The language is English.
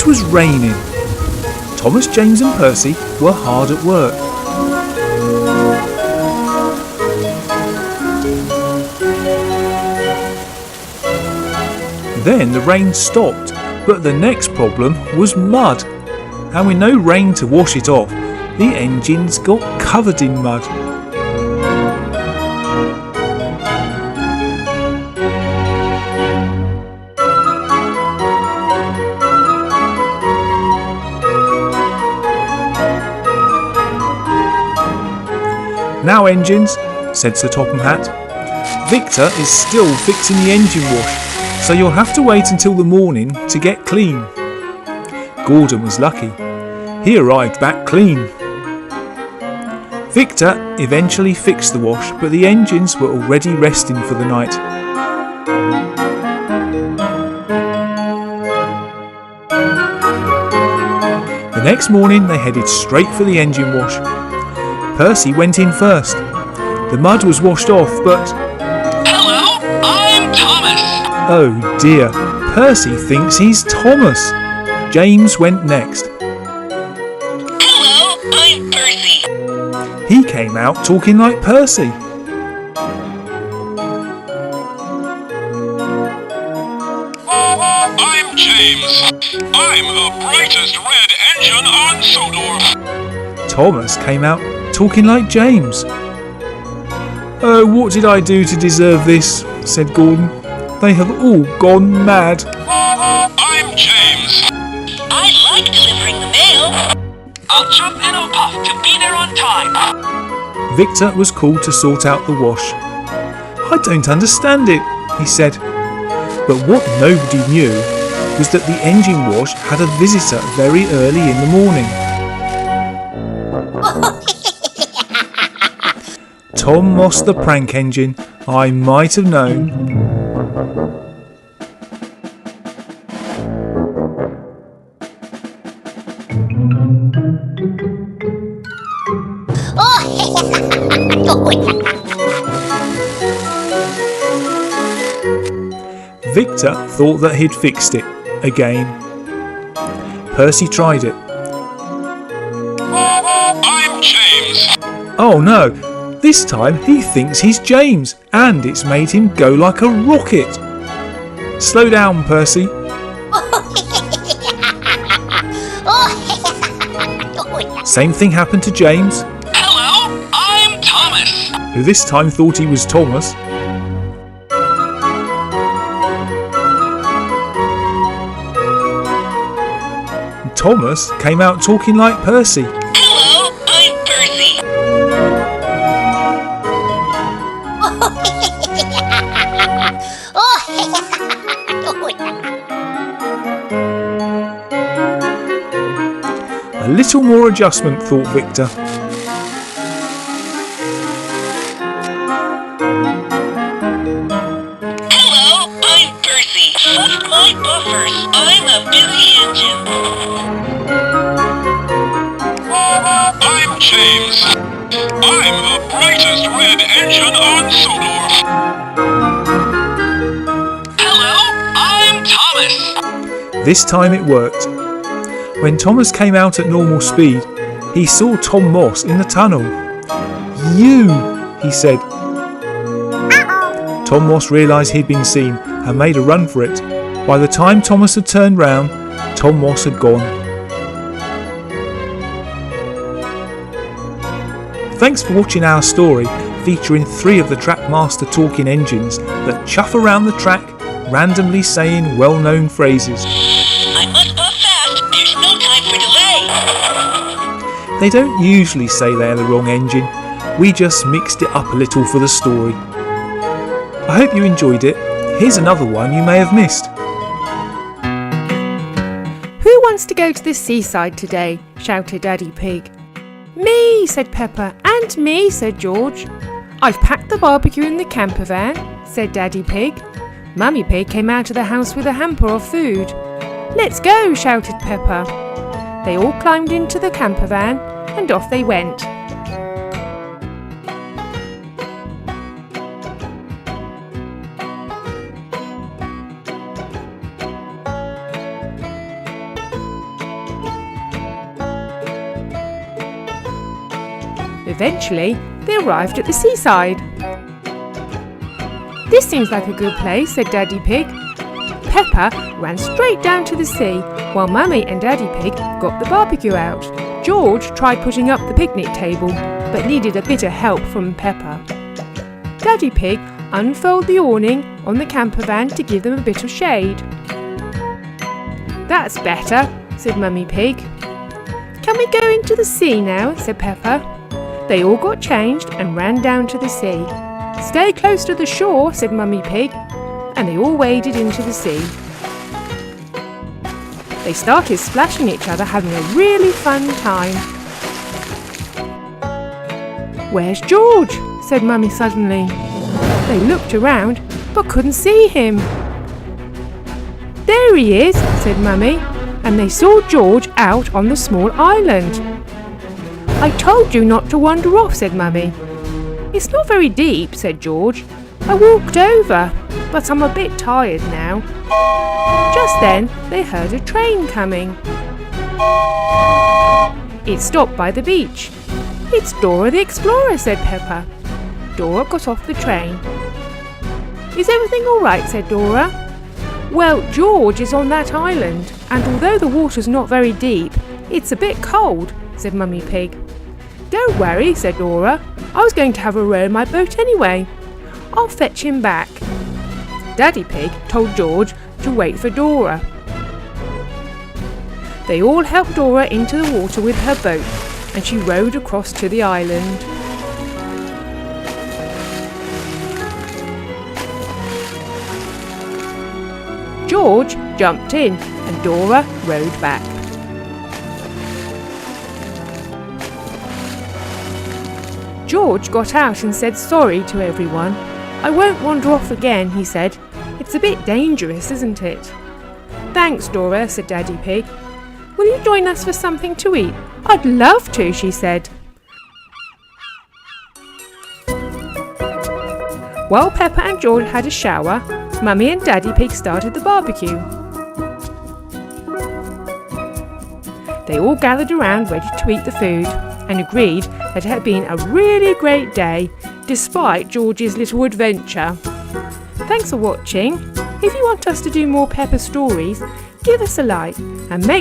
was raining. Thomas, James and Percy were hard at work. Then the rain stopped, but the next problem was mud. And with no rain to wash it off, the engines got covered in mud. "Now, engines," said Sir Topham Hatt. "Victor is still fixing the engine wash, so you'll have to wait until the morning to get clean." Gordon was lucky. He arrived back clean. Victor eventually fixed the wash, but the engines were already resting for the night. The next morning they headed straight for the engine wash. Percy went in first. The mud was washed off, but... Hello, I'm Thomas. Oh dear, Percy thinks he's Thomas. James went next. Hello, I'm Percy. He came out talking like Percy. I'm James. I'm the brightest red engine on Sodor. Thomas came out talking like James. "Oh, what did I do to deserve this?" said Gordon. "They have all gone mad." I'm James. I like delivering the mail. I'll jump in a puff to be there on time. Victor was called to sort out the wash. "I don't understand it," he said. But what nobody knew was that the engine wash had a visitor very early in the morning. Tom Moss the prank engine, I might have known. Victor thought that he'd fixed it again. Percy tried it. I'm James. Oh no! This time he thinks he's James, and it's made him go like a rocket. "Slow down, Percy." Same thing happened to James, Hello, I'm Thomas. who this time thought he was Thomas. Thomas came out talking like Percy. Hello, I'm Percy. A little more adjustment, thought Victor. Hello, I'm Percy. Fuck my buffers. I'm a busy engine. I'm James. I'm the brightest red engine on Sodor. Hello, I'm Thomas. This time it worked. When Thomas came out at normal speed, he saw Tom Moss in the tunnel. "You," he said. Tom Moss realised he'd been seen and made a run for it. By the time Thomas had turned round, Tom Moss had gone. Thanks for watching our story featuring 3 of the Trackmaster talking engines that chuff around the track, randomly saying well-known phrases. I must puff fast. There's no time for delay. They don't usually say they're the wrong engine. We just mixed it up a little for the story. I hope you enjoyed it. Here's another one you may have missed. "Who wants to go to the seaside today?" shouted Daddy Pig. "Me," said Peppa. "And me," said George. "I've packed the barbecue in the camper van," said Daddy Pig. Mummy Pig came out of the house with a hamper of food. "Let's go," shouted Peppa. They all climbed into the camper van and off they went. Eventually, they arrived at the seaside. "This seems like a good place," said Daddy Pig. Peppa ran straight down to the sea, while Mummy and Daddy Pig got the barbecue out. George tried putting up the picnic table, but needed a bit of help from Peppa. Daddy Pig unfurled the awning on the camper van to give them a bit of shade. "That's better," said Mummy Pig. "Can we go into the sea now?" said Peppa. They all got changed and ran down to the sea. "Stay close to the shore," said Mummy Pig, and they all waded into the sea. They started splashing each other, having a really fun time. "Where's George?" said Mummy suddenly. They looked around but couldn't see him. "There he is," said Mummy, and they saw George out on the small island. "I told you not to wander off," said Mummy. "It's not very deep," said George. "I walked over, but I'm a bit tired now." Just then they heard a train coming. It stopped by the beach. "It's Dora the Explorer," said Peppa. Dora got off the train. "Is everything all right?" said Dora. "Well, George is on that island, and although the water's not very deep, it's a bit cold," said Mummy Pig. "Don't worry," said Dora. "I was going to have a row in my boat anyway. I'll fetch him back." Daddy Pig told George to wait for Dora. They all helped Dora into the water with her boat, and she rowed across to the island. George jumped in and Dora rowed back. George got out and said sorry to everyone. "I won't wander off again," he said. "It's a bit dangerous, isn't it?" "Thanks, Dora," said Daddy Pig. "Will you join us for something to eat?" "I'd love to," she said. While Peppa and George had a shower, Mummy and Daddy Pig started the barbecue. They all gathered around ready to eat the food and agreed that it had been a really great day despite George's little adventure. Thanks for watching. If you want us to do more Peppa stories, give us a like and make